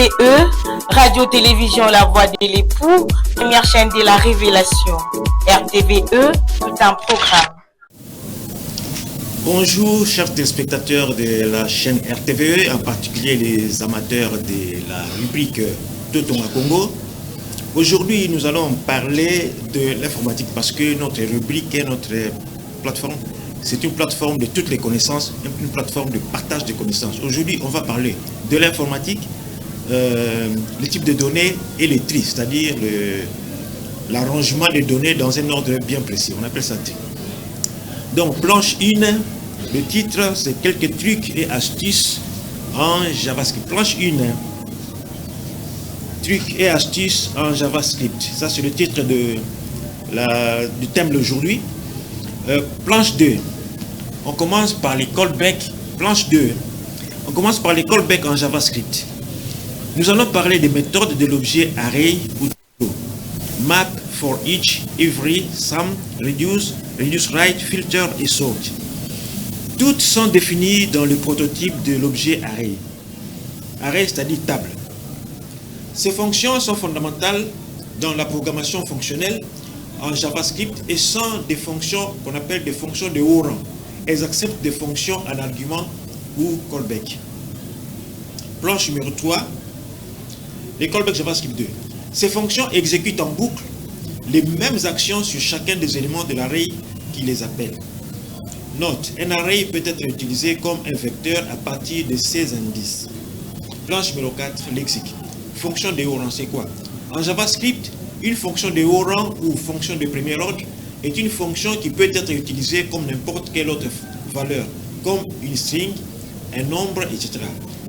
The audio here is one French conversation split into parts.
RTVE, Radio-Télévision La Voix de l'époux, première chaîne de la révélation. RTVE, tout un programme. Bonjour chers téléspectateurs de la chaîne RTVE, en particulier les amateurs de la rubrique de Tonga Congo. Aujourd'hui, nous allons parler de l'informatique parce que notre rubrique et notre plateforme, c'est une plateforme de toutes les connaissances, une plateforme de partage de connaissances. Aujourd'hui, on va parler de l'informatique, le type de données et les tri, c'est-à-dire l'arrangement des données dans un ordre bien précis. On appelle ça tri. Donc, planche 1, le titre, c'est quelques trucs et astuces en JavaScript. Planche 1, trucs et astuces en JavaScript. Ça, c'est le titre du thème d'aujourd'hui. Planche 2, on commence par les callbacks. Planche 2, on commence par les callbacks en JavaScript. Nous allons parler des méthodes de l'objet array ou map, for each, every, sum, reduce, write, filter et sort. Toutes sont définies dans le prototype de l'objet array. Array, c'est-à-dire table. Ces fonctions sont fondamentales dans la programmation fonctionnelle en JavaScript et sont des fonctions qu'on appelle des fonctions de haut rang. Elles acceptent des fonctions en argument ou callback. Planche numéro 3, les callbacks JavaScript 2. Ces fonctions exécutent en boucle les mêmes actions sur chacun des éléments de l'array qui les appelle. Note, un array peut être utilisé comme un vecteur à partir de 16 indices. Planche numéro 4, lexique. Fonction de haut rang, c'est quoi? En JavaScript, une fonction de haut rang ou fonction de premier ordre est une fonction qui peut être utilisée comme n'importe quelle autre valeur, comme une string, un nombre, etc.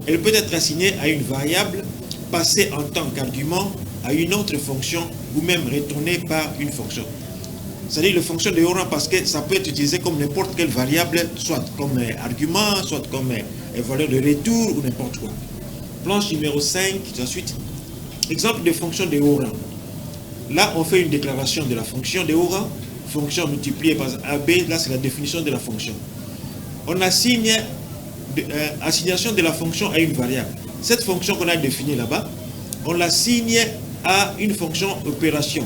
Elle peut être assignée à une variable, passée en tant qu'argument à une autre fonction ou même retournée par une fonction. C'est-à-dire la fonction de haut rang parce que ça peut être utilisé comme n'importe quelle variable, soit comme argument, soit comme valeur de retour ou n'importe quoi. Planche numéro 5, ensuite, exemple de fonction de haut rang. Là, on fait une déclaration de la fonction de haut rang, fonction multipliée par AB, là c'est la définition de la fonction. On assigne assignation de la fonction à une variable. Cette fonction qu'on a définie là-bas, on l'assigne à une fonction opération,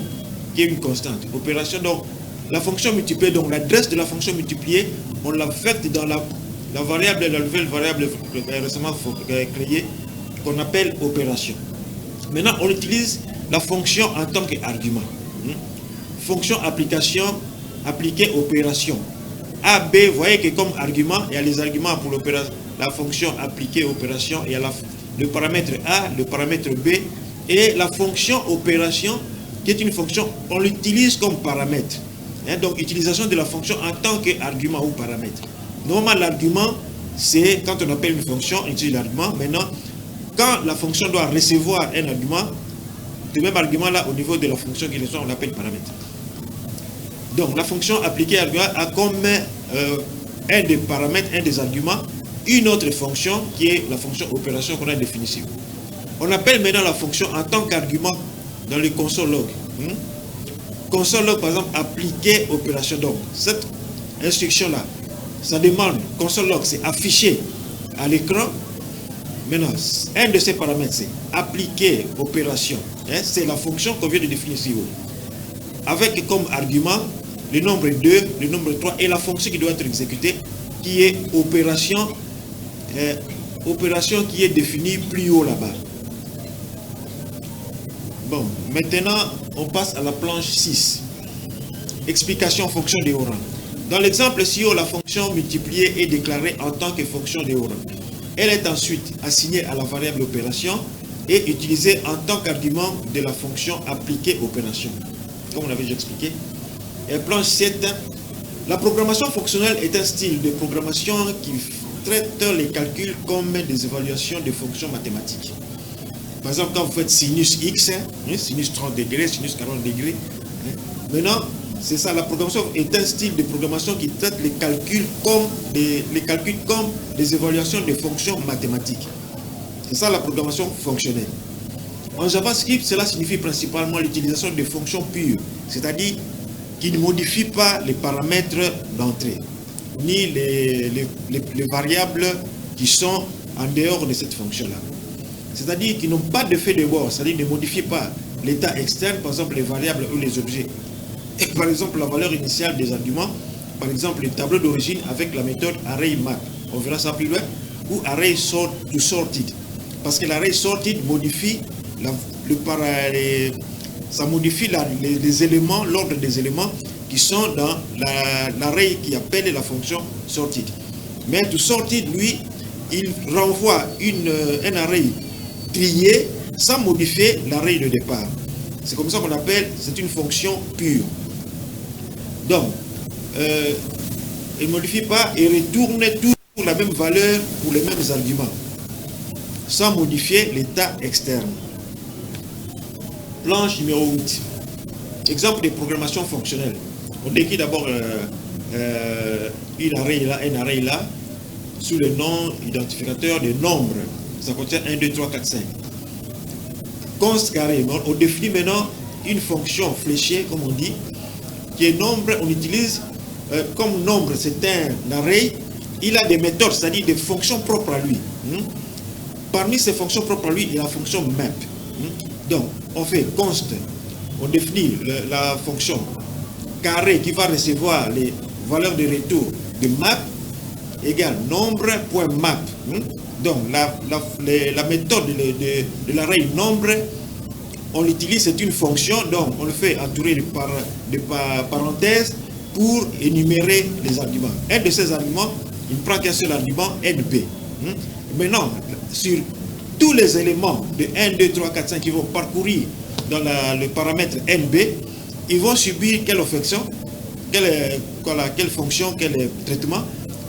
qui est une constante. Opération, donc, la fonction multipliée, donc l'adresse de la fonction multipliée, on l'affecte dans la variable, la nouvelle variable récemment créée, qu'on appelle opération. Maintenant, on utilise la fonction en tant qu'argument. Fonction application, appliquée opération. A, B, vous voyez que comme argument, il y a les arguments pour l'opération, la fonction appliquée opération, il y a le paramètre A, le paramètre B, et la fonction opération, qui est une fonction, on l'utilise comme paramètre. Donc, utilisation de la fonction en tant qu'argument ou paramètre. Normalement, l'argument, c'est quand on appelle une fonction, on utilise l'argument. Maintenant, quand la fonction doit recevoir un argument, le même argument là, au niveau de la fonction qui reçoit, on l'appelle paramètre. Donc, la fonction appliquée argument a comme un des paramètres, un des arguments, une autre fonction qui est la fonction opération qu'on a définie ici. On appelle maintenant la fonction en tant qu'argument dans le console log. Console log, par exemple, appliquer opération. Donc, cette instruction-là, ça demande, console log, c'est affiché à l'écran. Maintenant, un de ces paramètres, c'est appliquer opération. C'est la fonction qu'on vient de définir ici. Avec comme argument le nombre 2, le nombre 3 et la fonction qui doit être exécutée, qui est opération, opération qui est définie plus haut là-bas. Bon, maintenant, on passe à la planche 6. Explication fonction de haut rang. Dans l'exemple ci, la fonction multipliée est déclarée en tant que fonction de haut rang. Elle est ensuite assignée à la variable opération et utilisée en tant qu'argument de la fonction appliquée opération. Comme on avait déjà expliqué. Et planche 7, la programmation fonctionnelle est un style de programmation qui traite les calculs comme des évaluations de fonctions mathématiques. Par exemple, quand vous faites sinus x, sinus 30 degrés, sinus 40 degrés, maintenant, c'est ça, la programmation est un style de programmation qui traite les calculs comme des évaluations de fonctions mathématiques. C'est ça la programmation fonctionnelle. En JavaScript, cela signifie principalement l'utilisation de fonctions pures, c'est-à-dire qui ne modifient pas les paramètres d'entrée, ni les variables qui sont en dehors de cette fonction-là. c'est-à-dire qui n'ont pas d'effet de bord, c'est-à-dire ne modifient pas l'état externe, par exemple les variables ou les objets. Et par exemple, la valeur initiale des arguments, par exemple le tableau d'origine avec la méthode ArrayMap, on verra ça plus loin, ou ArraySort-to-Sorted. Parce que l'array sorted modifie ça modifie les éléments, l'ordre des éléments qui sont dans l'array qui appelle la fonction sorted. Mais toSorted, lui, il renvoie un array trié sans modifier l'array de départ. C'est comme ça qu'on appelle, c'est une fonction pure. Donc, il ne modifie pas et retourne toujours la même valeur pour les mêmes arguments, sans modifier l'état externe. Planche numéro 8. Exemple de programmation fonctionnelle. On décrit d'abord un array là, sous le nom identificateur de nombres. Ça contient 1, 2, 3, 4, 5. Const carré. On définit maintenant une fonction fléchée, comme on dit, qui est nombre. On utilise comme nombre, c'est un array. Il a des méthodes, c'est-à-dire des fonctions propres à lui. Parmi ces fonctions propres à lui, il y a la fonction map. Donc, on fait const, on définit la fonction carré qui va recevoir les valeurs de retour de map égale nombre.map. Donc, la méthode de l'array nombre, on l'utilise, c'est une fonction, donc on le fait entourer de parenthèses pour énumérer les arguments. Un de ces arguments, il ne prend qu'un seul argument, NB. Maintenant, sur tous les éléments de 1, 2, 3, 4, 5 qui vont parcourir dans le paramètre NB, ils vont subir quelle fonction, quelle fonction, quel traitement.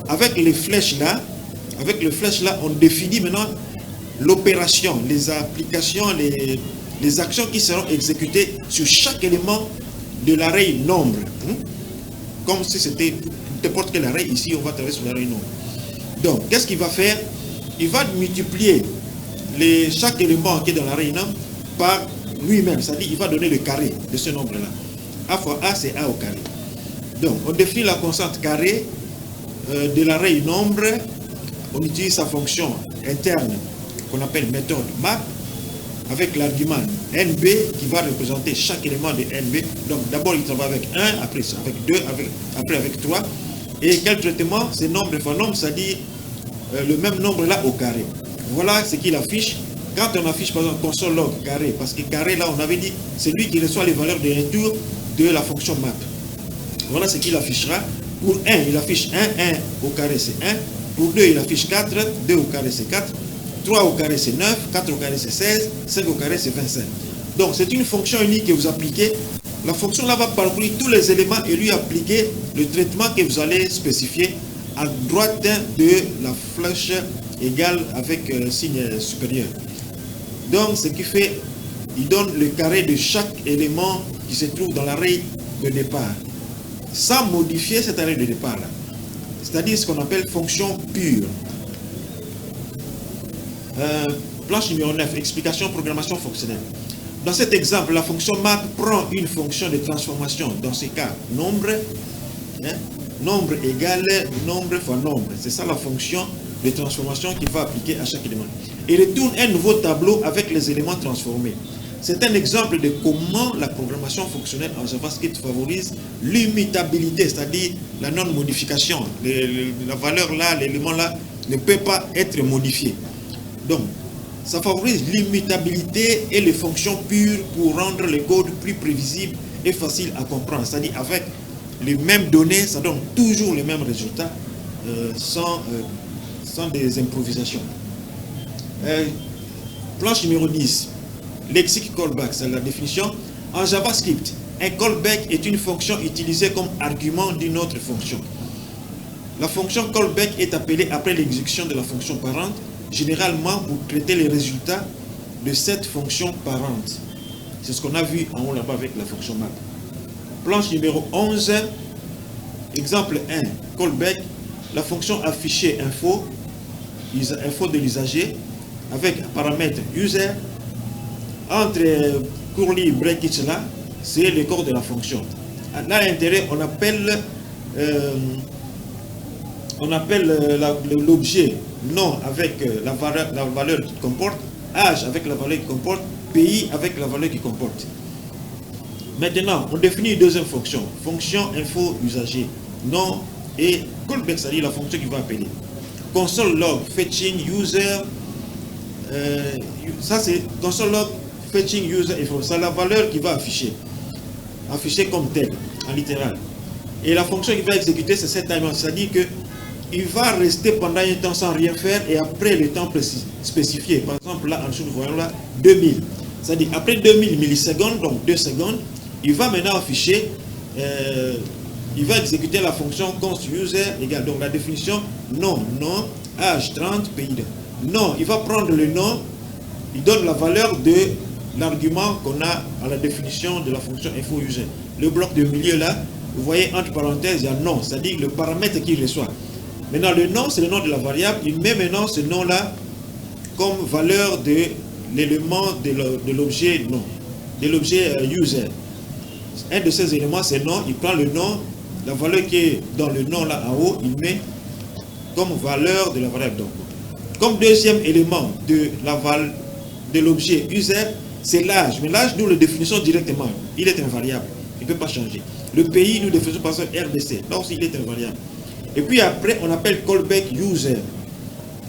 Avec les flèches là, on définit maintenant l'opération, les applications, les actions qui seront exécutées sur chaque élément de l'array nombre. Comme si c'était n'importe quel array, ici on va travailler sur l'array nombre. Donc, qu'est-ce qu'il va faire? Il va multiplier chaque élément qui est dans l'array nombre par lui-même, c'est-à-dire il va donner le carré de ce nombre-là. A fois A, c'est A au carré. Donc, on définit la constante carré de l'array nombre. On utilise sa fonction interne qu'on appelle méthode map avec l'argument NB qui va représenter chaque élément de NB. Donc, d'abord, il travaille avec 1, après avec 2, après avec 3. Et quel traitement? C'est nombre fois nombre, c'est-à-dire le même nombre là au carré. Voilà ce qu'il affiche. Quand on affiche par exemple console log carré, parce que carré là on avait dit c'est lui qui reçoit les valeurs de retour de la fonction map. Voilà ce qu'il affichera. Pour 1, il affiche 1, 1 au carré c'est 1. Pour 2, il affiche 4, 2 au carré c'est 4. 3 au carré c'est 9, 4 au carré c'est 16, 5 au carré c'est 25. Donc c'est une fonction unique que vous appliquez. La fonction là va parcourir tous les éléments et lui appliquer le traitement que vous allez spécifier à droite de la flèche égale avec signe supérieur. Donc ce qui fait, il donne le carré de chaque élément qui se trouve dans l'array de départ, sans modifier cet array de départ là. C'est-à-dire ce qu'on appelle fonction pure. Planche numéro 9, explication programmation fonctionnelle. Dans cet exemple, la fonction map prend une fonction de transformation, dans ce cas, nombre, nombre égale nombre fois nombre. C'est ça la fonction de transformation qu'il va appliquer à chaque élément. Et retourne un nouveau tableau avec les éléments transformés. C'est un exemple de comment la programmation fonctionnelle en JavaScript favorise l'immutabilité, c'est-à-dire la non-modification. La valeur là, l'élément là ne peut pas être modifié. Donc, ça favorise l'immutabilité et les fonctions pures pour rendre le code plus prévisible et facile à comprendre. C'est-à-dire avec les mêmes données, ça donne toujours les mêmes résultats sans des improvisations. Planche numéro 10. Lexique callback, c'est la définition. En JavaScript, un callback est une fonction utilisée comme argument d'une autre fonction. La fonction callback est appelée après l'exécution de la fonction parente, généralement pour traiter les résultats de cette fonction parente. C'est ce qu'on a vu en haut là-bas avec la fonction map. Planche numéro 11. Exemple 1. Callback. La fonction affichée info de l'usager avec paramètre user. Entre curly brackets là, c'est le corps de la fonction. Là, à l'intérieur, on appelle l'objet non avec la valeur qu'il comporte âge avec la valeur qu'il comporte, pays avec la valeur qu'il comporte. Maintenant, on définit une deuxième fonction. Fonction info usager, nom et callback, c'est-à-dire la fonction qui va appeler. Console log, fetching, user, ça c'est console log, fetching, user, info. C'est la valeur qui va afficher comme telle, en littéral. Et la fonction qui va exécuter, c'est cette timer, c'est-à-dire que il va rester pendant un temps sans rien faire et après le temps spécifié. Par exemple, là, en dessous, nous voyons là 2000. C'est-à-dire, après 2000 millisecondes, donc 2 secondes, il va maintenant afficher, il va exécuter la fonction const user égale, donc la définition nom, âge 30, pays. Non, il va prendre le nom, il donne la valeur de l'argument qu'on a à la définition de la fonction info user. Le bloc de milieu là, vous voyez entre parenthèses, il y a nom, c'est-à-dire le paramètre qu'il reçoit. Maintenant, le nom, c'est le nom de la variable. Il met maintenant ce nom-là comme valeur de l'élément de l'objet nom, de l'objet user. Un de ces éléments, c'est nom. Il prend le nom, la valeur qui est dans le nom là en haut, il met comme valeur de la variable. Donc, comme deuxième élément de l'objet user, c'est l'âge. Mais l'âge, nous le définissons directement. Il est invariable. Il ne peut pas changer. Le pays, nous définissons par exemple RDC. Là aussi, il est invariable. Et puis après, on appelle callback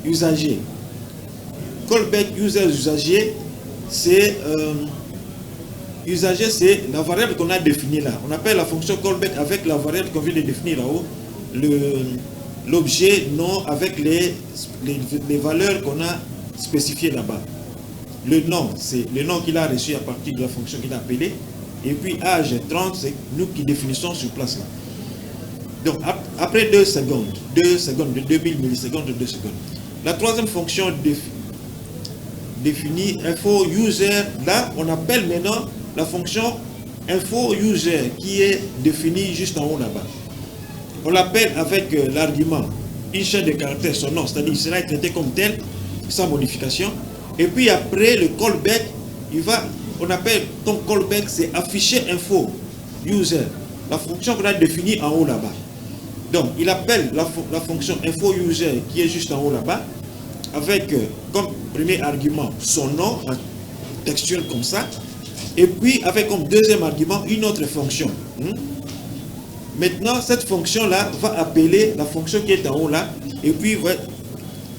usager. Callback usager, c'est usager, c'est la variable qu'on a définie là. On appelle la fonction callback avec la variable qu'on vient de définir là-haut, l'objet nom avec les valeurs qu'on a spécifiées là-bas. Le nom, c'est le nom qu'il a reçu à partir de la fonction qu'il a appelée. Et puis âge 30, c'est nous qui définissons sur place là. Donc, après 2 secondes, de 2000 millisecondes, de 2 secondes. La troisième fonction définie, info user, là, on appelle maintenant la fonction info user qui est définie juste en haut là-bas. On l'appelle avec l'argument, une chaîne de caractères, son nom, c'est-à-dire qu'il sera traité comme tel, sans modification. Et puis après, le callback, on appelle comme callback, c'est afficher info user, la fonction qu'on a définie en haut là-bas. Donc, il appelle la fonction info user qui est juste en haut là-bas, avec comme premier argument son nom, textuel comme ça, et puis avec comme deuxième argument une autre fonction. Maintenant, cette fonction-là va appeler la fonction qui est en haut là, et puis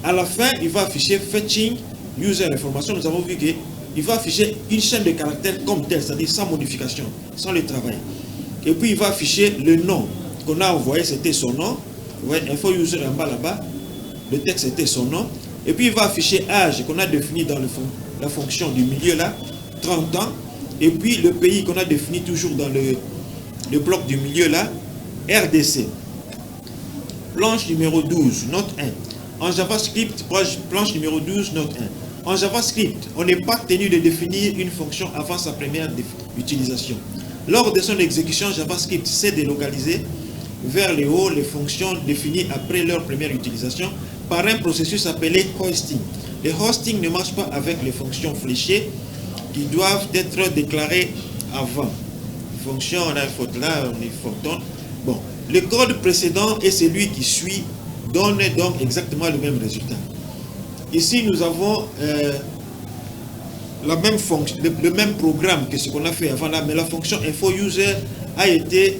à la fin, il va afficher fetching user information. Nous avons vu qu'il va afficher une chaîne de caractères comme telle, c'est-à-dire sans modification, sans le travail. Et puis, il va afficher le nom qu'on a envoyé, c'était son nom. Ouais, info user en bas là-bas, le texte était son nom. Et puis, il va afficher âge qu'on a défini dans la fonction du milieu là, 30 ans. Et puis, le pays qu'on a défini toujours dans le bloc du milieu là, RDC. Planche numéro 12, note 1. En JavaScript, planche numéro 12, note 1. En JavaScript, on n'est pas tenu de définir une fonction avant sa première utilisation. Lors de son exécution, JavaScript sait délocaliser vers le haut les fonctions définies après leur première utilisation par un processus appelé hosting. Le hosting ne marche pas avec les fonctions fléchées qui doivent être déclarées avant. Fonction, on a une faute là, on est faute. Bon, le code précédent et celui qui suit donnent donc exactement le même résultat. Ici, nous avons la même fonction, le même programme que ce qu'on a fait avant là, mais la fonction info user a été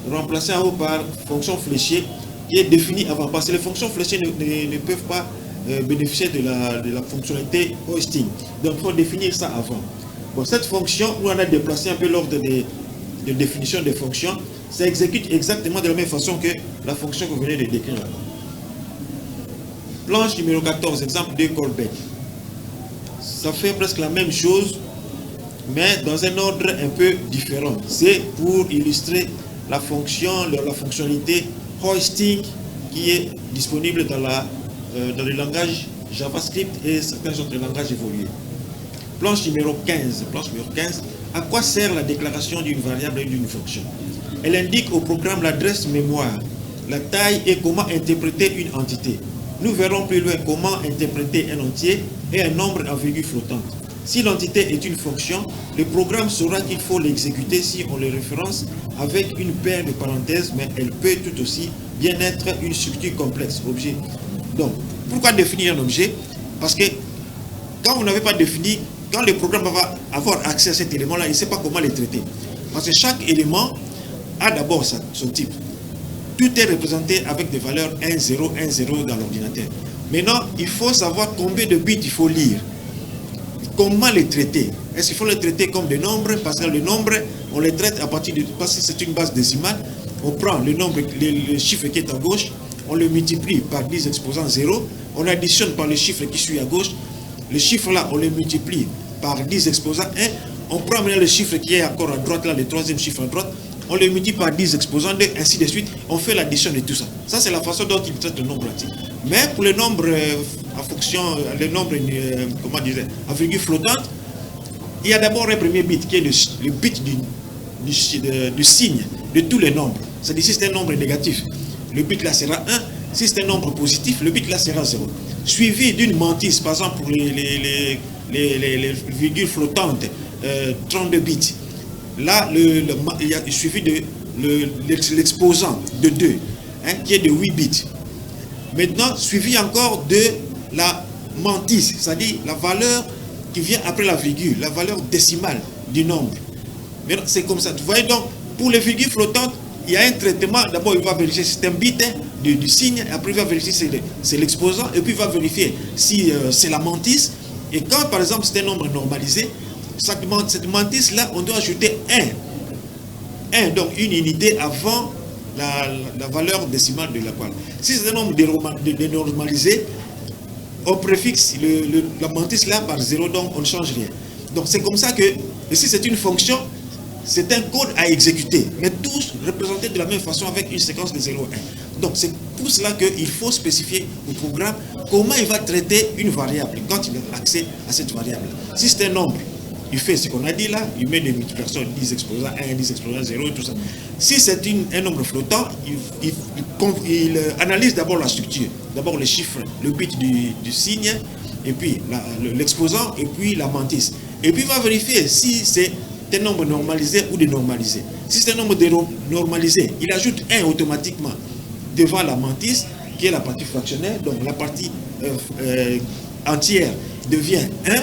remplacée en haut par fonction fléchée qui est définie avant. Parce que les fonctions fléchées ne peuvent pas bénéficier de la fonctionnalité hosting. Donc, il faut définir ça avant. Bon, cette fonction, nous on a déplacé un peu l'ordre de définition des fonctions. Ça exécute exactement de la même façon que la fonction que vous venez de décrire là. Planche numéro 14, exemple de callback. Ça fait presque la même chose, mais dans un ordre un peu différent. C'est pour illustrer la fonction, la fonctionnalité hosting qui est disponible dans le langage JavaScript et certains autres langages évolués. Planche numéro 15. À quoi sert la déclaration d'une variable et d'une fonction? Elle indique au programme l'adresse mémoire, la taille et comment interpréter une entité. Nous verrons plus loin comment interpréter un entier et un nombre en virgule flottante. Si l'entité est une fonction, le programme saura qu'il faut l'exécuter si on le référence avec une paire de parenthèses, mais elle peut tout aussi bien être une structure complexe, objet. Donc, pourquoi définir un objet? Parce que quand vous n'avez pas défini, quand le programme va avoir accès à cet élément-là, il ne sait pas comment le traiter. Parce que chaque élément a d'abord son type. Tout est représenté avec des valeurs 1, 0, 1, 0 dans l'ordinateur. Maintenant, il faut savoir combien de bits il faut lire. Comment les traiter? Est-ce qu'il faut les traiter comme des nombres? Parce que les nombres, on les traite à partir de... Parce que c'est une base décimale. On prend le nombre, le chiffre qui est à gauche, on le multiplie par 10 exposant 0. On additionne par le chiffre qui suit à gauche. Le chiffre là, on le multiplie par 10 exposant 1. On prend maintenant le chiffre qui est encore à droite, là, le troisième chiffre à droite. On le multiplie par 10 exposant 2, ainsi de suite. On fait l'addition de tout ça. Ça, c'est la façon dont il traite le nombre entier. Mais pour les nombres en fonction, les nombres, comment dire, à virgule flottante, il y a d'abord un premier bit qui est le bit du signe de tous les nombres. C'est-à-dire si c'est un nombre négatif, le bit là sera 1. Si c'est un nombre positif, le bit là sera 0. Suivi d'une mantisse, par exemple pour les virgules flottantes, 32 bits. Là, il y a suivi de l'exposant de 2, hein, qui est de 8 bits. Maintenant, suivi encore de la mantisse, c'est-à-dire la valeur qui vient après la virgule, la valeur décimale du nombre. C'est comme ça. Vous voyez donc, pour les virgules flottantes, il y a un traitement. D'abord, il va vérifier si c'est un bit du signe, après il va vérifier si c'est l'exposant, et puis il va vérifier si c'est la mantisse. Et quand, par exemple, c'est un nombre normalisé, cette mantisse-là, on doit ajouter 1. Donc, une unité avant la valeur décimale de la poêle. Si c'est un nombre dénormalisé, on préfixe la mantisse là par 0, donc on ne change rien. Donc, c'est comme ça que, et si c'est une fonction, c'est un code à exécuter, mais tous représentés de la même façon avec une séquence de 0, 1. Donc, c'est pour cela qu'il faut spécifier au programme comment il va traiter une variable quand il a accès à cette variable. Si c'est un nombre, il fait ce qu'on a dit là, il met des multiplications 10 exposant 1, 10 exposant 0, tout ça. Si c'est un nombre flottant, il analyse d'abord la structure, d'abord les chiffres, le bit du signe, et puis l'exposant, et puis la mantisse. Et puis il va vérifier si c'est un nombre normalisé ou dénormalisé. Si c'est un nombre dénormalisé, il ajoute 1 automatiquement devant la mantisse, qui est la partie fractionnaire, donc la partie entière devient 1.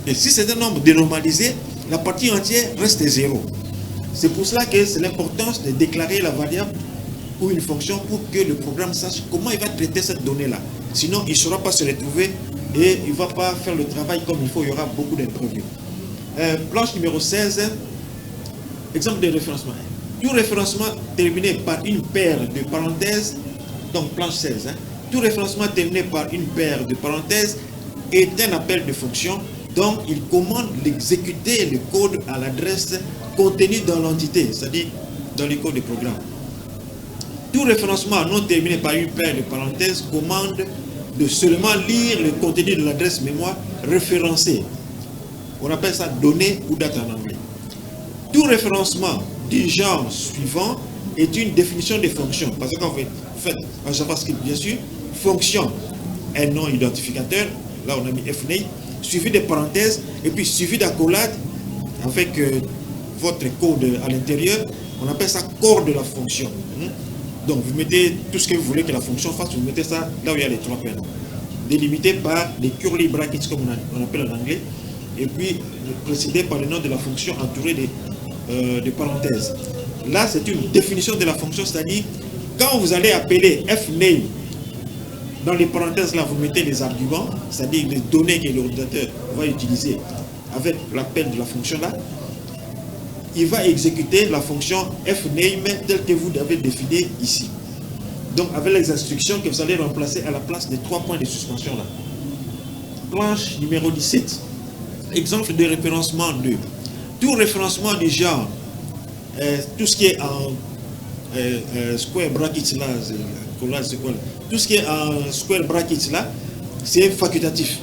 Et si c'est un nombre dénormalisé, la partie entière reste 0. C'est pour cela que c'est l'importance de déclarer la variable ou une fonction pour que le programme sache comment il va traiter cette donnée-là. Sinon, il ne saura pas se retrouver et il ne va pas faire le travail comme il faut. Il y aura beaucoup d'imprévus. Planche numéro 16, exemple de référencement. Tout référencement terminé par une paire de parenthèses, donc planche 16, tout référencement terminé par une paire de parenthèses est un appel de fonction. Donc, il commande d'exécuter le code à l'adresse contenue dans l'entité, c'est-à-dire dans le code du programme. Tout référencement non terminé par une paire de parenthèses commande de seulement lire le contenu de l'adresse mémoire référencée. On appelle ça données ou date en anglais. Tout référencement du genre suivant est une définition des fonctions. Parce qu'en fait, en JavaScript, bien sûr, fonction, un nom identificateur, là on a mis fname, suivi de parenthèses, et puis suivi d'accolade avec votre code à l'intérieur. On appelle ça corps de la fonction. Donc vous mettez tout ce que vous voulez que la fonction fasse, vous mettez ça là où il y a les 3 points. Délimité par les curly brackets comme on appelle en anglais, et puis précédé par le nom de la fonction entouré de parenthèses. Là c'est une définition de la fonction, c'est-à-dire quand vous allez appeler fname, dans les parenthèses là vous mettez les arguments, c'est-à-dire les données que l'ordinateur va utiliser avec l'appel de la fonction là. Il va exécuter la fonction fname telle que vous avez définie ici. Donc avec les instructions que vous allez remplacer à la place des 3 points de suspension là. Planche numéro 17. Exemple de référencement 2. Tout référencement du genre, tout ce qui est en square brackets là, tout ce qui est en square brackets là, c'est facultatif.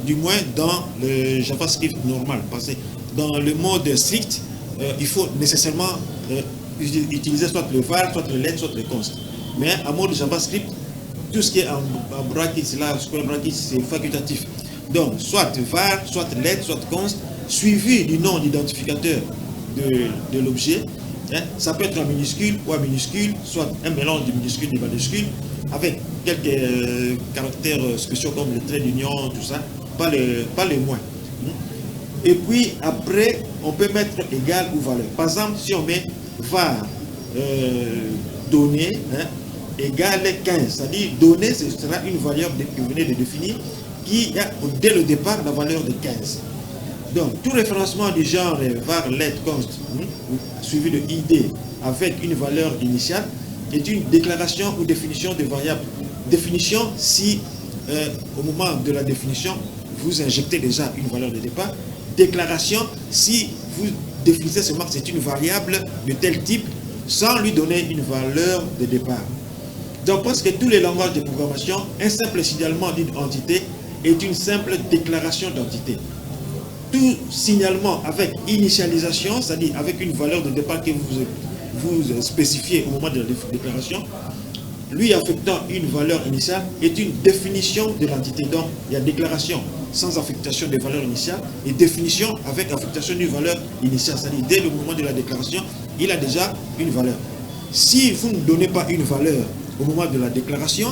Du moins dans le JavaScript normal. Parce que dans le mode strict, il faut nécessairement utiliser soit le var, soit le let, soit le const. Mais en mode JavaScript, tout ce qui est en brackets là, square brackets, c'est facultatif. Donc, soit var, soit let, soit const, suivi du nom d'identificateur de l'objet. Ça peut être en minuscule ou en minuscule, soit un mélange de minuscules et de majuscules, avec quelques caractères spéciaux comme le trait d'union, tout ça. pas les moins. Et puis après, on peut mettre égal ou valeur. Par exemple, si on met var données égale 15, c'est-à-dire données, ce sera une valeur que vous venez de définir qui a dès le départ la valeur de 15. Donc, tout référencement du genre var let const suivi de id avec une valeur initiale est une déclaration ou définition de variable. Définition si au moment de la définition vous injectez déjà une valeur de départ. Déclaration si vous définissez seulement que c'est une variable de tel type sans lui donner une valeur de départ. Donc, presque tous les langages de programmation, un simple signalement d'une entité est une simple déclaration d'entité. Tout signalement avec initialisation, c'est-à-dire avec une valeur de départ que vous spécifiez au moment de la déclaration, lui affectant une valeur initiale, est une définition de l'entité. Donc, il y a déclaration sans affectation des valeurs initiales et définition avec affectation d'une valeur initiale. C'est-à-dire, dès le moment de la déclaration, il a déjà une valeur. Si vous ne donnez pas une valeur au moment de la déclaration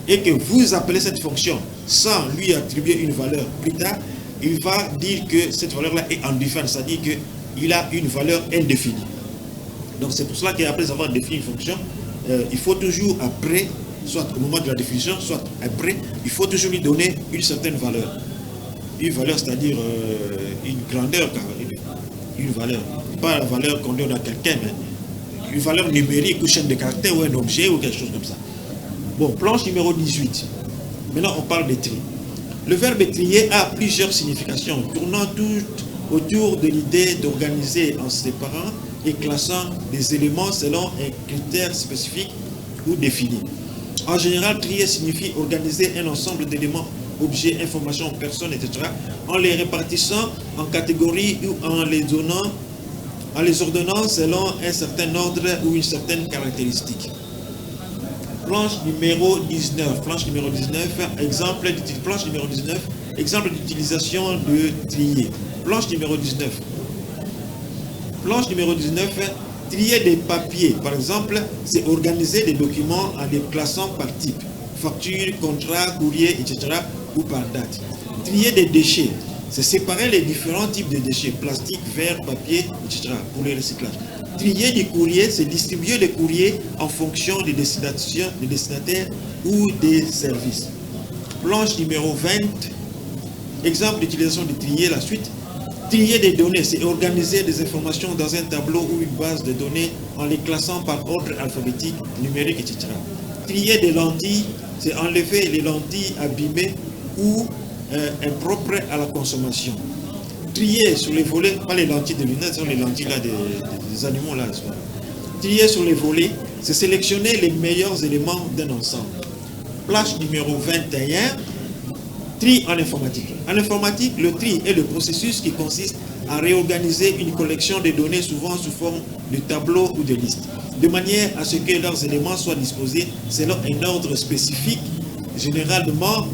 et que vous appelez cette fonction sans lui attribuer une valeur plus tard, il va dire que cette valeur-là est undefined, c'est-à-dire qu'il a une valeur indéfinie. Donc c'est pour cela qu'après avoir défini une fonction, il faut toujours après, soit au moment de la définition, soit après, il faut toujours lui donner une certaine valeur. Une valeur, c'est-à-dire une grandeur, une valeur. Pas la valeur qu'on donne à quelqu'un, mais une valeur numérique ou chaîne de caractères ou un objet ou quelque chose comme ça. Bon, planche numéro 18. Maintenant, on parle de tri. Le verbe trier a plusieurs significations, tournant tout autour de l'idée d'organiser en séparant et classant des éléments selon un critère spécifique ou défini. En général, trier signifie organiser un ensemble d'éléments, objets, informations, personnes, etc., en les répartissant en catégories ou en les ordonnant selon un certain ordre ou une certaine caractéristique. Planche numéro 19. Planche numéro 19, exemple d'utilisation de trier. Planche numéro 19. Planche numéro 19, trier des papiers. Par exemple, c'est organiser des documents en les classant par type. Facture, contrat, courrier, etc. ou par date. Trier des déchets. C'est séparer les différents types de déchets, plastique, verre, papier, etc. pour le recyclage. Trier du courrier, c'est distribuer les courriers en fonction des destinataires ou des services. Planche numéro 20, exemple d'utilisation de trier, la suite. Trier des données, c'est organiser des informations dans un tableau ou une base de données en les classant par ordre alphabétique, numérique, etc. Trier des lentilles, c'est enlever les lentilles abîmées ou impropres à la consommation. Trier sur les volets, pas les lentilles de lunettes, ce sont les lentilles là des animaux là. Trier sur les volets, c'est sélectionner les meilleurs éléments d'un ensemble. Planche numéro 21, tri en informatique. En informatique, le tri est le processus qui consiste à réorganiser une collection de données souvent sous forme de tableaux ou de listes, de manière à ce que leurs éléments soient disposés selon un ordre spécifique, généralement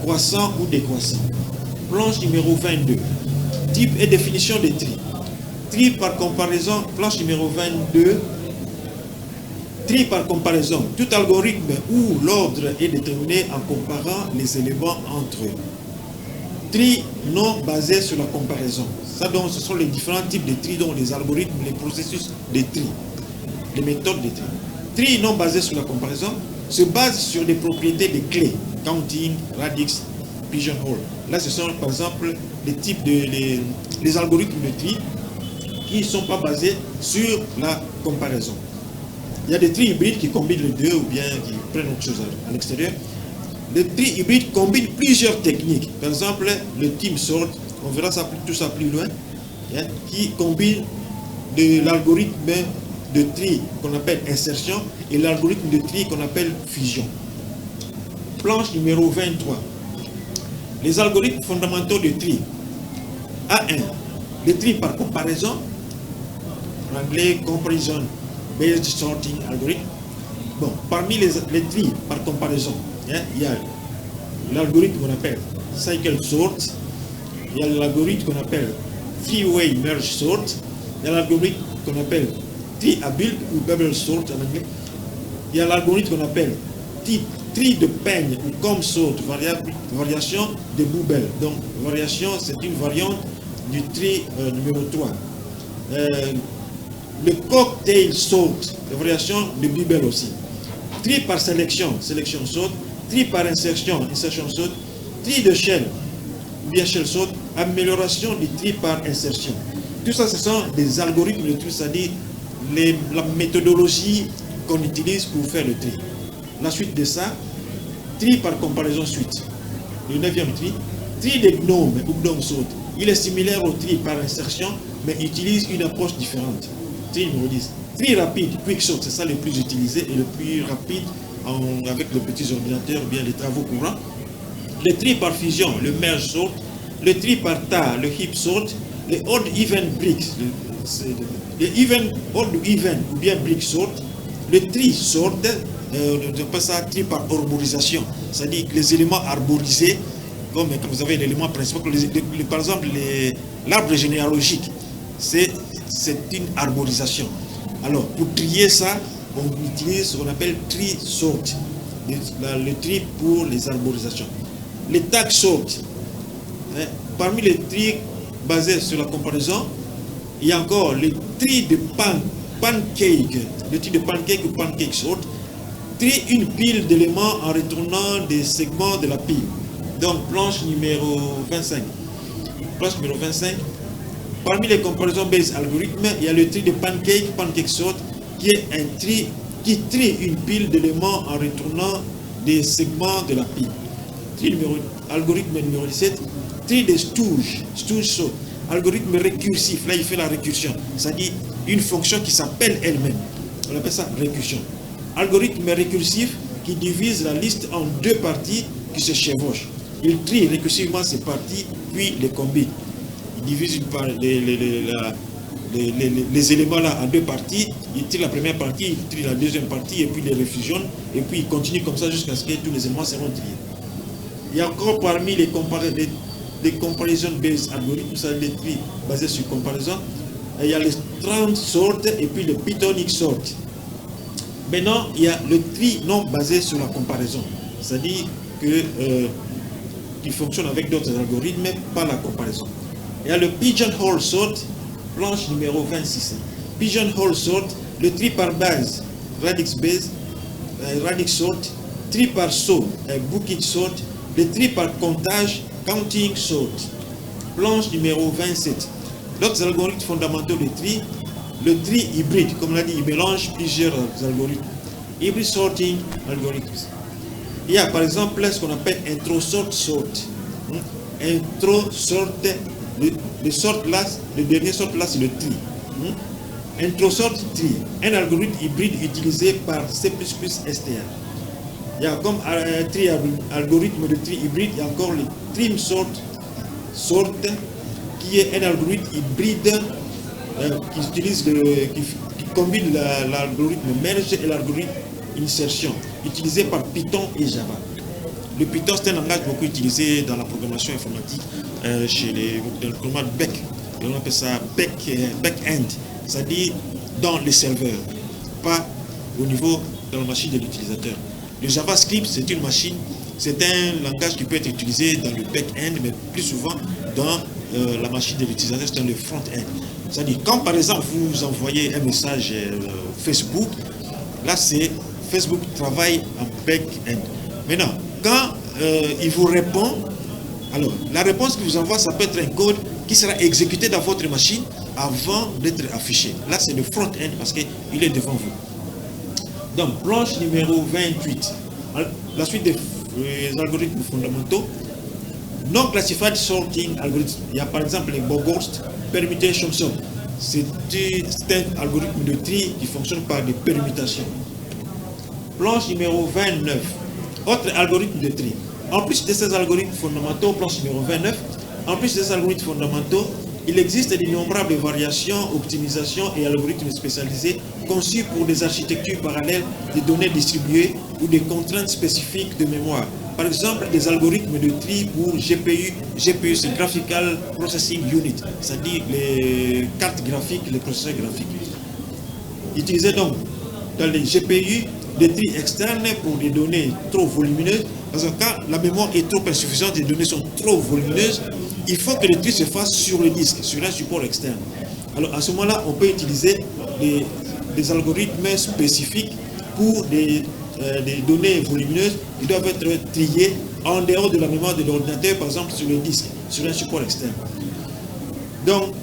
croissant ou décroissant. Planche numéro 22. Type et définition des tri. Tri par comparaison, planche numéro 22. Tri par comparaison. Tout algorithme où l'ordre est déterminé en comparant les éléments entre eux. Tri non basé sur la comparaison. Ça donc, ce sont les différents types de tri, dont les algorithmes, les processus de tri, les méthodes de tri. Tri non basé sur la comparaison se base sur des propriétés de clés, counting, radix, pigeonhole. Là, ce sont par exemple les types les algorithmes de tri qui ne sont pas basés sur la comparaison. Il y a des tri hybrides qui combinent les deux ou bien qui prennent autre chose à l'extérieur. Les tri hybrides combinent plusieurs techniques. Par exemple, le team sort, on verra tout ça plus loin, qui combine de l'algorithme de tri qu'on appelle insertion et l'algorithme de tri qu'on appelle fusion. Planche numéro 23. Les algorithmes fondamentaux de tri. A1. Le tri par comparaison. En anglais, comparison based sorting algorithm. Bon, parmi les tri par comparaison, il y a l'algorithme qu'on appelle cycle sort, il y a l'algorithme qu'on appelle three-way merge sort, il y a l'algorithme qu'on appelle tree-a-build ou bubble sort en anglais, il y a l'algorithme qu'on appelle tri de peigne ou comme saute, variation de Boubel. Donc, variation, c'est une variante du tri numéro 3. Le cocktail saute, la variation de Boubel aussi. Tri par sélection, sélection saute. Tri par insertion, insertion saute. Tri de chaîne, ou bien chaîne saute. Amélioration du tri par insertion. Tout ça, ce sont des algorithmes de tri, c'est-à-dire la méthodologie qu'on utilise pour faire le tri. La suite de ça, tri par comparaison suite. Le 9e tri, tri des gnomes ou gnome saute. Il est similaire au tri par insertion, mais utilise une approche différente. Tri numéro 10. Tri rapide, quick sort, c'est ça le plus utilisé et le plus rapide avec les petits ordinateurs, bien les travaux courants. Le tri par fusion, le merge sort. Le tri par tas, le heap sort. Le odd even bricks, le even, odd even ou bien brick sort. Le tri sort, on appelle ça tri par arborisation, c'est-à-dire que les éléments arborisés, comme vous avez l'élément principal, par exemple l'arbre généalogique, c'est une arborisation. Alors, pour trier ça, on utilise ce qu'on appelle tri sort, le tri pour les arborisations. Les tag sort, parmi les tri basés sur la comparaison, il y a encore le tri de pancake, le tri de pancake ou pancake sort, tri une pile d'éléments en retournant des segments de la pile. Donc, planche numéro 25. Planche numéro 25. Parmi les comparaisons based algorithmes, il y a le tri de pancake sort, qui est un tri qui trie une pile d'éléments en retournant des segments de la pile. Algorithme numéro 17, tri de stooge sort, algorithme récursif, là il fait la récursion, c'est-à-dire une fonction qui s'appelle elle-même. On appelle ça récursion. Algorithme récursif qui divise la liste en deux parties qui se chevauchent. Il trie récursivement ces parties, puis les combine. Il divise les éléments là en deux parties, il trie la première partie, il trie la deuxième partie, et puis les refusionne, et puis il continue comme ça jusqu'à ce que tous les éléments seront triés. Il y a encore parmi les comparison based algorithmes, ça les tri basés sur comparaison, il y a les strand sort et puis le Pythonic sort. Maintenant, il y a le tri non basé sur la comparaison, c'est-à-dire qu'il fonctionne avec d'autres algorithmes, mais pas la comparaison. Il y a le pigeonhole sort, planche numéro 26. Pigeonhole sort, le tri par base, radix sort, tri par saut, booking sort, le tri par comptage, counting sort. Planche numéro 27. D'autres algorithmes fondamentaux de tri, le tri hybride, comme on l'a dit, il mélange plusieurs algorithmes. Hybrid sorting algorithms. Il y a par exemple ce qu'on appelle intro sort. Intro sort, le sort là, le dernier sort là, c'est le tri. Intro sort tri, un algorithme hybride utilisé par C++ STR. Il y a comme algorithme de tri hybride, il y a encore le trim sort, qui est un algorithme hybride qui combine l'algorithme merge et l'algorithme insertion, utilisé par Python et Java. Le Python, c'est un langage beaucoup utilisé dans la programmation informatique dans le programme BEC. On appelle ça back-end, c'est-à-dire dans les serveurs, pas au niveau de la machine de l'utilisateur. Le JavaScript, c'est une machine, c'est un langage qui peut être utilisé dans le back-end, mais plus souvent dans la machine de l'utilisateur, c'est dans le front-end. C'est-à-dire, quand par exemple vous envoyez un message Facebook, là c'est Facebook travaille en back-end. Maintenant, quand il vous répond, alors la réponse qu'il vous envoie, ça peut être un code qui sera exécuté dans votre machine avant d'être affiché. Là c'est le front-end parce qu'il est devant vous. Donc, planche numéro 28. La suite des algorithmes fondamentaux. Non classified sorting algorithm. Il y a par exemple les Bogorst permutation sort. C'est un algorithme de tri qui fonctionne par des permutations. Planche numéro 29. Autre algorithme de tri. En plus de ces algorithmes fondamentaux, planche numéro 29, en plus de ces algorithmes fondamentaux, il existe d'innombrables variations, optimisations et algorithmes spécialisés conçus pour des architectures parallèles de données distribuées ou des contraintes spécifiques de mémoire. Par exemple, des algorithmes de tri pour GPU. GPU, c'est Graphical Processing Unit, c'est-à-dire les cartes graphiques, les processeurs graphiques. Utilisés donc dans les GPU des tris externes pour des données trop volumineuses. Parce que quand la mémoire est trop insuffisante, les données sont trop volumineuses, il faut que le tri se fasse sur le disque, sur un support externe. Alors à ce moment-là, on peut utiliser des algorithmes spécifiques pour des données volumineuses qui doivent être triées en dehors de la mémoire de l'ordinateur, par exemple sur le disque, sur un support externe. Donc,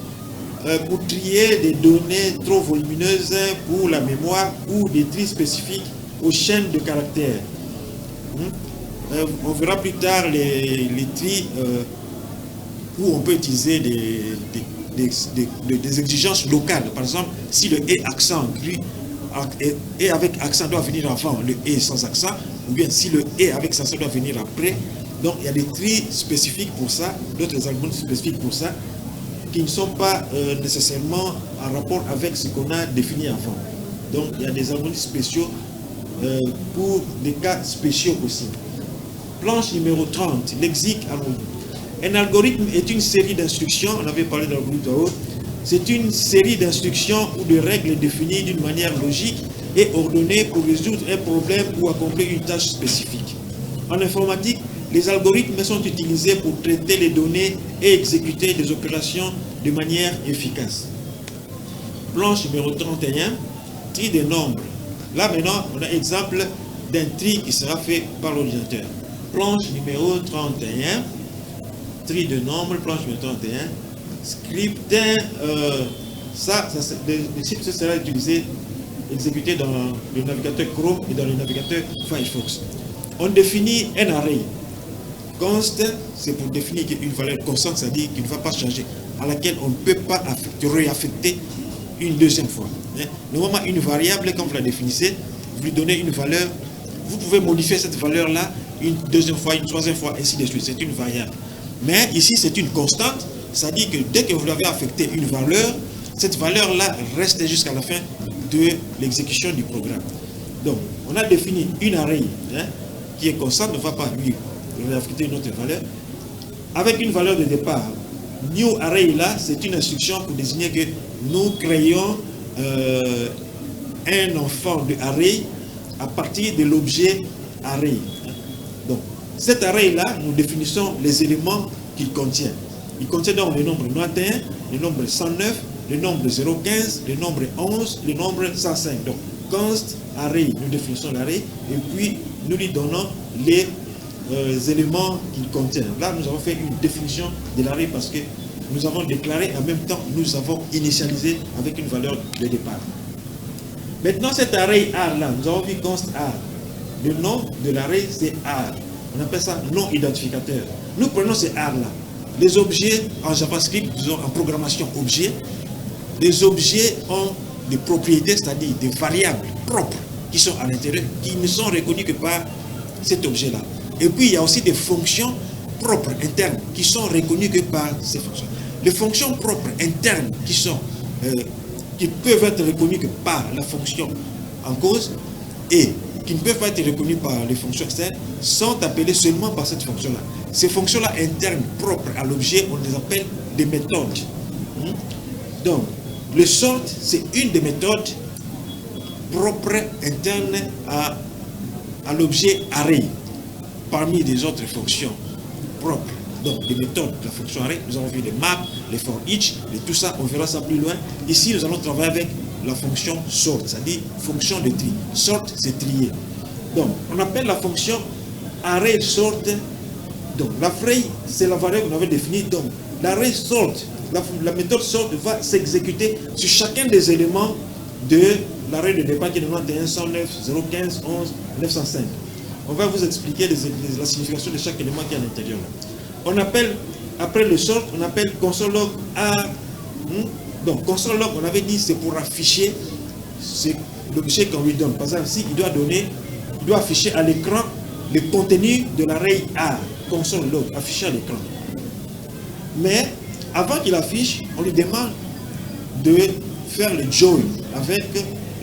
pour trier des données trop volumineuses pour la mémoire ou des tris spécifiques aux chaînes de caractères. On verra plus tard les tris où on peut utiliser des exigences locales. Par exemple, si le « et » accent et avec accent doit venir avant le « et » sans accent, ou bien si le « et » avec accent doit venir après. Donc, il y a des tris spécifiques pour ça, d'autres algorithmes spécifiques pour ça, qui ne sont pas nécessairement en rapport avec ce qu'on a défini avant. Donc, il y a des algorithmes spéciaux pour des cas spéciaux aussi. Planche numéro 30, lexique harmonique. Un algorithme est une série d'instructions, on avait parlé d'algorithme tout à l'heure, c'est une série d'instructions ou de règles définies d'une manière logique et ordonnée pour résoudre un problème ou accomplir une tâche spécifique. En informatique, les algorithmes sont utilisés pour traiter les données et exécuter des opérations de manière efficace. Planche numéro 31, tri des nombres. Là maintenant, on a exemple d'un tri qui sera fait par l'ordinateur. Planche numéro 31, tri de nombres, planche numéro 31, script, le script sera utilisé, exécuté dans le navigateur Chrome et dans le navigateur Firefox. On définit un array. Const, c'est pour définir une valeur constante, c'est-à-dire qu'il ne va pas changer, à laquelle on ne peut pas réaffecter une deuxième fois. Normalement, une variable, quand vous la définissez, vous lui donnez une valeur, vous pouvez modifier cette valeur-là une deuxième fois, une troisième fois, ainsi de suite. C'est une variable. Mais ici, c'est une constante, c'est-à-dire que dès que vous l'avez affecté une valeur, cette valeur-là reste jusqu'à la fin de l'exécution du programme. Donc, on a défini une array qui est constante, ne va pas lui réaffecter une autre valeur, avec une valeur de départ. New array là, c'est une instruction pour désigner que nous créons un enfant de array à partir de l'objet array. Donc, cet array là, nous définissons les éléments qu'il contient. Il contient donc le nombre 91, le nombre 109, le nombre 015, le nombre 11, le nombre 105. Donc, const array, nous définissons l'array et puis nous lui donnons les éléments qu'il contient. Là, nous avons fait une définition de l'array parce que nous avons déclaré en même temps, nous avons initialisé avec une valeur de départ. Maintenant, cet array R là, nous avons vu const R. Le nom de l'array, c'est R. On appelle ça non identificateur. Nous prenons ces R là. Les objets en JavaScript, disons en programmation objet, les objets ont des propriétés, c'est-à-dire des variables propres qui sont à l'intérieur, qui ne sont reconnues que par cet objet-là. Et puis, il y a aussi des fonctions propres internes qui sont reconnues que par ces fonctions. Les fonctions propres internes qui peuvent être reconnues que par la fonction en cause et qui ne peuvent pas être reconnues par les fonctions externes sont appelées seulement par cette fonction-là. Ces fonctions-là internes propres à l'objet, on les appelle des méthodes. Donc, le sort, c'est une des méthodes propres internes à l'objet array, parmi les autres fonctions propres. Donc, les méthodes de la fonction array, nous avons vu les maps, les for each, et tout ça, on verra ça plus loin. Ici, nous allons travailler avec la fonction sort, c'est-à-dire fonction de tri. Sort, c'est trier. Donc, on appelle la fonction array sort. Donc, l'array, c'est la variable qu'on avait définie. Donc, l'array sort, la méthode sort va s'exécuter sur chacun des éléments de l'array de départ qui est 91, 109, 015, 11, 905. On va vous expliquer la signification de chaque élément qui est à l'intérieur. On appelle, après le sort, on appelle console.log A. Donc, console.log, on avait dit, c'est pour afficher l'objet qu'on lui donne. Par exemple, ici, il doit afficher à l'écran le contenu de l'array A. Console.log, affiché à l'écran. Mais, avant qu'il affiche, on lui demande de faire le join avec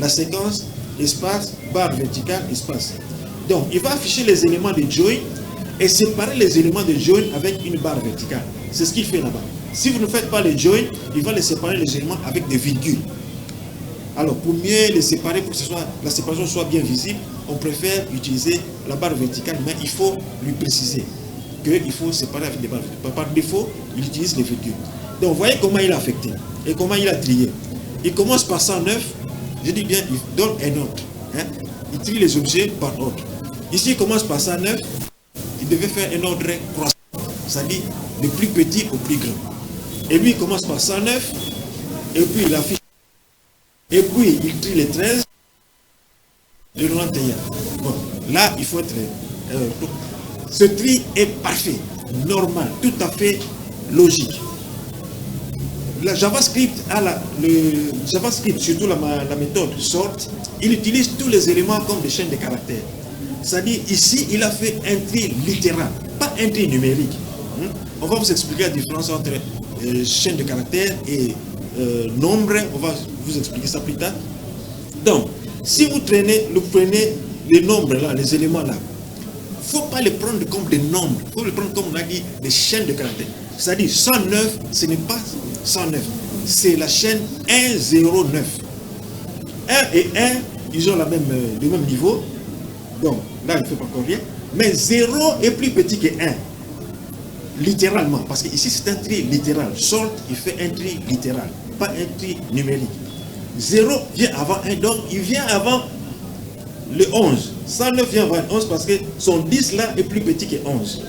la séquence espace, barre verticale, espace. Donc, il va afficher les éléments de join et séparer les éléments de join avec une barre verticale. C'est ce qu'il fait là-bas. Si vous ne faites pas les join, il va les séparer les éléments avec des virgules. Alors, pour mieux les séparer, pour que la séparation soit bien visible, on préfère utiliser la barre verticale, mais il faut lui préciser qu'il faut séparer avec des barres verticales. Par défaut, il utilise les virgules. Donc, vous voyez comment il a affecté et comment il a trié. Il commence par 109, je dis bien, il donne un ordre. Hein? Il trie les objets par ordre. Ici, il commence par 109, il devait faire un ordre croissant, c'est-à-dire du plus petit au plus grand. Et lui, il commence par 109, et puis il affiche. Et puis, il trie les 13, le 91. Bon, là, il faut être... ce tri est parfait, normal, tout à fait logique. Le JavaScript, surtout la méthode sort, il utilise tous les éléments comme des chaînes de caractères. C'est-à-dire, ici, il a fait un tri littéral, pas un tri numérique. On va vous expliquer la différence entre chaîne de caractères et nombre. On va vous expliquer ça plus tard. Donc, si vous prenez les nombres là, les éléments là, il ne faut pas les prendre comme des nombres. Il faut les prendre comme on a dit, des chaînes de caractères. C'est-à-dire 109, ce n'est pas 109. C'est la chaîne 109. 1 et 1, ils ont le même niveau. Donc, là, il ne fait pas encore rien. Mais 0 est plus petit que 1. Littéralement. Parce que ici, c'est un tri littéral. Sort, il fait un tri littéral. Pas un tri numérique. 0 vient avant 1. Donc, il vient avant le 11. 109 vient avant 11 parce que son 10 là est plus petit que 11.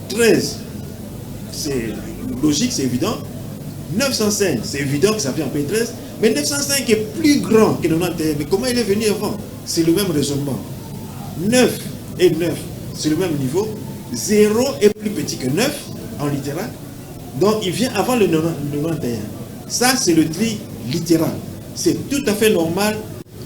13, c'est logique, c'est évident. 905, c'est évident que ça vient après 13. Mais 905 est plus grand que 91. Mais comment il est venu avant? C'est le même raisonnement. 9 et 9, c'est le même niveau. 0 est plus petit que 9 en littéral. Donc il vient avant le 91. Ça, c'est le tri littéral. C'est tout à fait normal.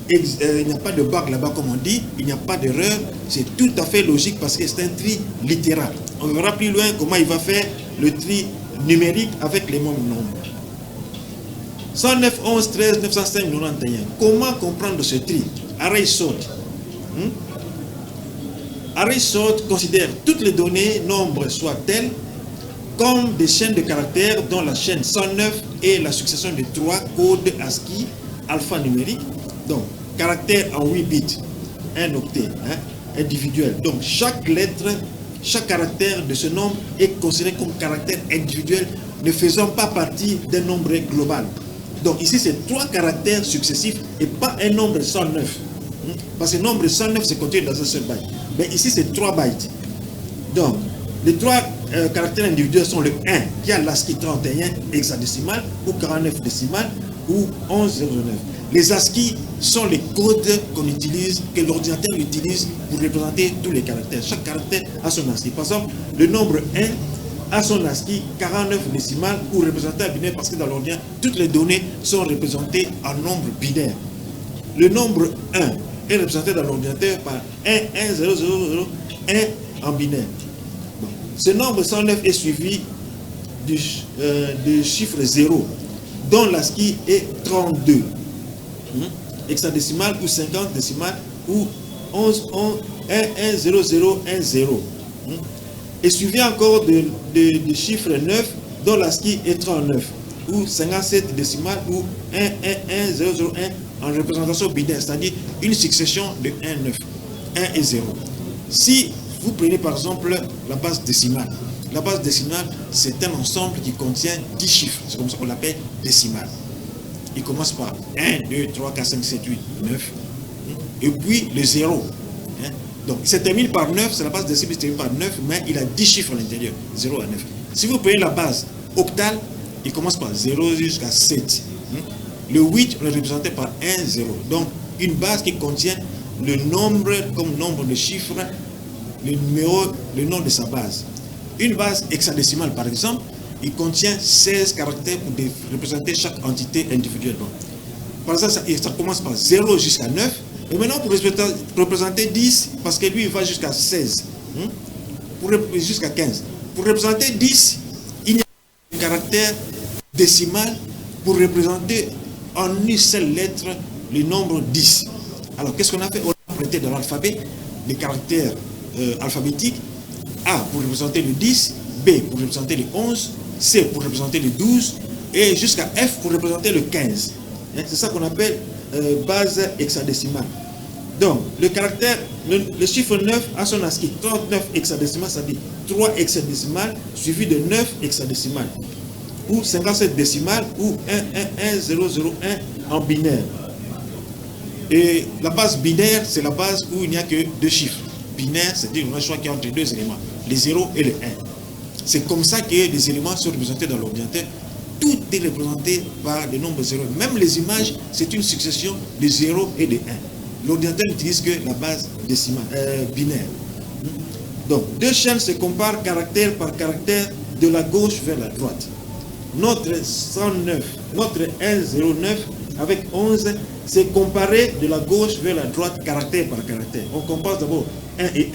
Il n'y a pas de bug là-bas, comme on dit. Il n'y a pas d'erreur. C'est tout à fait logique parce que c'est un tri littéral. On verra plus loin comment il va faire le tri numérique avec les mêmes nombres. 109, 11, 13, 905, 91. Comment comprendre ce tri? Array sort. Array sort considère toutes les données, nombres soit telles, comme des chaînes de caractères dont la chaîne 109 est la succession de 3 codes ASCII alphanumériques. Donc, caractère en 8 bits, un octet individuel. Donc, chaque lettre, chaque caractère de ce nombre est considéré comme caractère individuel, ne faisant pas partie d'un nombre global. Donc, ici, c'est 3 caractères successifs et pas un nombre 109. Parce que le nombre 109, c'est contenu dans un seul byte. Mais ici, c'est 3 bytes. Donc, les 3 caractères individuels sont le 1, qui a l'ASCII 31 hexadécimal, ou 49 décimal, ou 1109. Les ASCII sont les codes qu'on utilise, que l'ordinateur utilise pour représenter tous les caractères. Chaque caractère a son ASCII. Par exemple, le nombre 1 a son ASCII 49 décimal ou représenté en binaire parce que dans l'ordinateur, toutes les données sont représentées en nombre binaire. Le nombre 1 est représenté dans l'ordinateur par 1, 1, 0, 0, 0, 1 en binaire. Bon. Ce nombre 109 est suivi du chiffre 0, dont l'ASCII est 32. Hexadécimal ou 50 décimal ou 11, 1, 1, 0, 0, 1, 0. Et suivi encore de chiffre 9, dont l'ASCII est 39 ou 57 décimal ou 1, 1, 1, 0, 0, 1 en représentation binaire, c'est-à-dire une succession de 1, 9, 1 et 0. Si vous prenez par exemple la base décimale, c'est un ensemble qui contient 10 chiffres, c'est comme ça qu'on l'appelle décimale. Il commence par 1, 2, 3, 4, 5, 7, 8, 9, et puis le 0. Donc, il se termine par 9, c'est la base décimale, il se termine par 9, mais il a 10 chiffres à l'intérieur, 0 à 9. Si vous prenez la base octale, il commence par 0 jusqu'à 7. Le 8, on est représenté par 1, 0. Donc, une base qui contient le nombre comme nombre de chiffres, le numéro, le nom de sa base. Une base hexadécimale, par exemple, il contient 16 caractères pour représenter chaque entité individuellement. Par exemple, ça commence par 0 jusqu'à 9. Et maintenant, pour représenter 10, parce que lui, il va jusqu'à 16, jusqu'à 15. Pour représenter 10, il y a un caractère décimal pour représenter en une seule lettre le nombre 10. Alors, qu'est-ce qu'on a fait? On a prêté dans l'alphabet les caractères alphabétiques. A pour représenter le 10, B pour représenter le 11, C pour représenter le 12, et jusqu'à F pour représenter le 15. C'est ça qu'on appelle base hexadécimale. Donc, le chiffre 9 a son ASCII 39 hexadécimales, ça dit 3 hexadécimales suivi de 9 hexadécimales, ou 57 décimales, ou 1111001 en binaire. Et la base binaire, c'est la base où il n'y a que deux chiffres. Binaire, c'est-à-dire un choix qui est entre deux éléments, les 0 et le 1. C'est comme ça que les éléments sont représentés dans l'ordinateur. Tout est représenté par des nombres 0. Même les images, c'est une succession de 0 et de 1. L'ordinateur n'utilise que la base décimale, binaire. Donc, deux chaînes se comparent caractère par caractère de la gauche vers la droite. Notre 109, notre 109 avec 11, c'est comparé de la gauche vers la droite caractère par caractère. On compare d'abord 1 et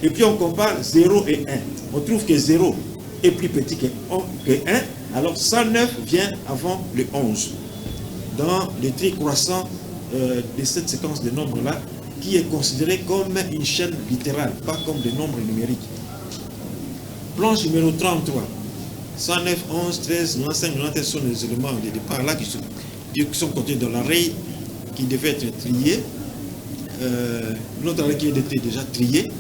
1, et puis on compare 0 et 1. On trouve que 0 est plus petit que 1, alors 109 vient avant le 11. Dans le tri croissant de cette séquence de nombres-là, qui est considérée comme une chaîne littérale, pas comme des nombres numériques. Planche numéro 33. 109, 11, 13, 95, 97 sont les éléments de départ là qui sont contenus dans l'array qui devait être trié. Notre array qui était déjà trié.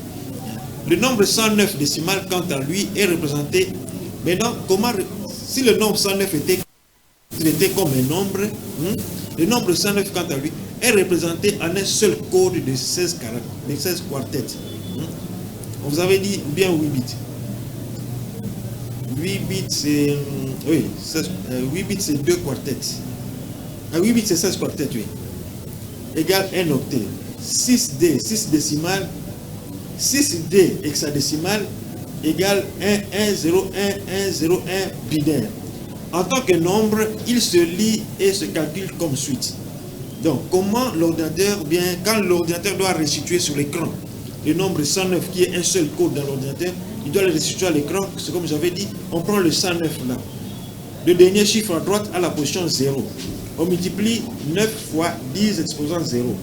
Le nombre 109 décimal, quant à lui, est représenté. Maintenant, si le nombre 109 était traité comme un nombre, le nombre 109, quant à lui, est représenté en un seul code de 16 quartets. On vous avait dit bien 8 bits. 8 bits, c'est... Oui, 8 bits, c'est 2 quartets. 8 bits, c'est 16 quartets, oui. Égale 1 octet. 6D, 6 décimales. 6D hexadécimal égale 1, 1, 0, 1, 1, 0, 1 binaire. En tant que nombre, il se lit et se calcule comme suite. Donc, comment l'ordinateur, quand l'ordinateur doit restituer sur l'écran le nombre 109 qui est un seul code dans l'ordinateur, il doit le restituer à l'écran. C'est comme j'avais dit, on prend le 109 là. Le dernier chiffre à droite à la position 0. On multiplie 9 fois 10 exposant 0.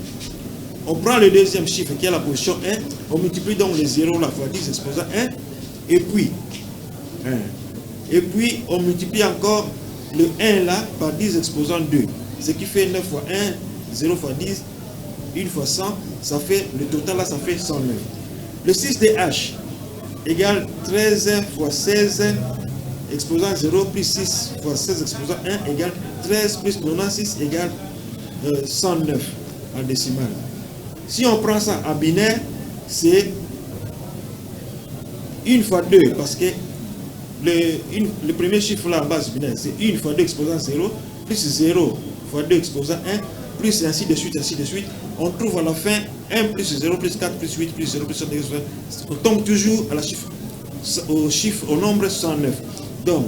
On prend le deuxième chiffre qui est la position 1, on multiplie donc les 0 la fois 10 exposant 1, et puis 1. Et puis on multiplie encore le 1 là par 10 exposant 2, ce qui fait 9 fois 1, 0 fois 10, 1 fois 100, ça fait, le total là ça fait 109. Le 6DH égale 13 fois 16 exposant 0 plus 6 fois 16 exposant 1 égale 13 plus 96 égale 109 en décimale. Si on prend ça en binaire, c'est 1 fois 2, parce que le premier chiffre là en base binaire, c'est 1 fois 2 exposant 0, plus 0 fois 2 exposant 1, plus ainsi de suite, ainsi de suite. On trouve à la fin 1 plus 0, plus 4, plus 8, plus 0, plus 1, on tombe toujours à au nombre 109. Donc,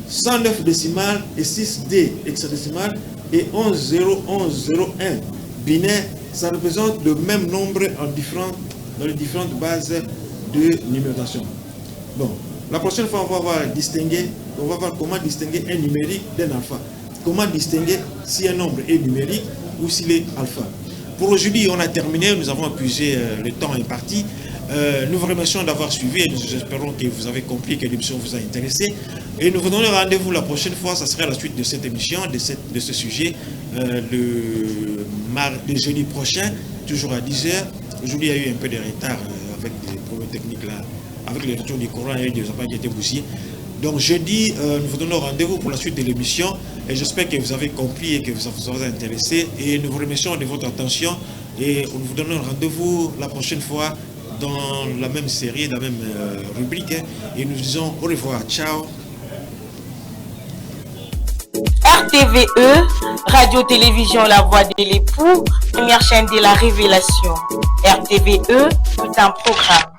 109 décimales et 6D hexadécimal et 11, 0, 11, 0, 1 binaire, ça représente le même nombre dans les différentes bases de numérotation. Bon, la prochaine fois, on va voir comment distinguer un numérique d'un alpha. Comment distinguer si un nombre est numérique ou s'il est alpha. Pour aujourd'hui, on a terminé, nous avons épuisé le temps imparti. Nous vous remercions d'avoir suivi et nous espérons que vous avez compris que l'émission vous a intéressé. Et nous vous donnons rendez-vous la prochaine fois, ça sera la suite de cette émission, de ce sujet, le jeudi prochain, toujours à 10h. Aujourd'hui, il y a eu un peu de retard avec des problèmes techniques là, avec le retour du courant et des appareils qui étaient bousillés. Donc jeudi, nous vous donnons rendez-vous pour la suite de l'émission et j'espère que vous avez compris et que ça vous a intéressé. Et nous vous remercions de votre attention et nous vous donnons rendez-vous la prochaine fois dans la même série, dans la même rubrique. Et nous disons au revoir, ciao. RTVE, Radio-Télévision La Voix de l'époux, première chaîne de la révélation. RTVE, tout un programme.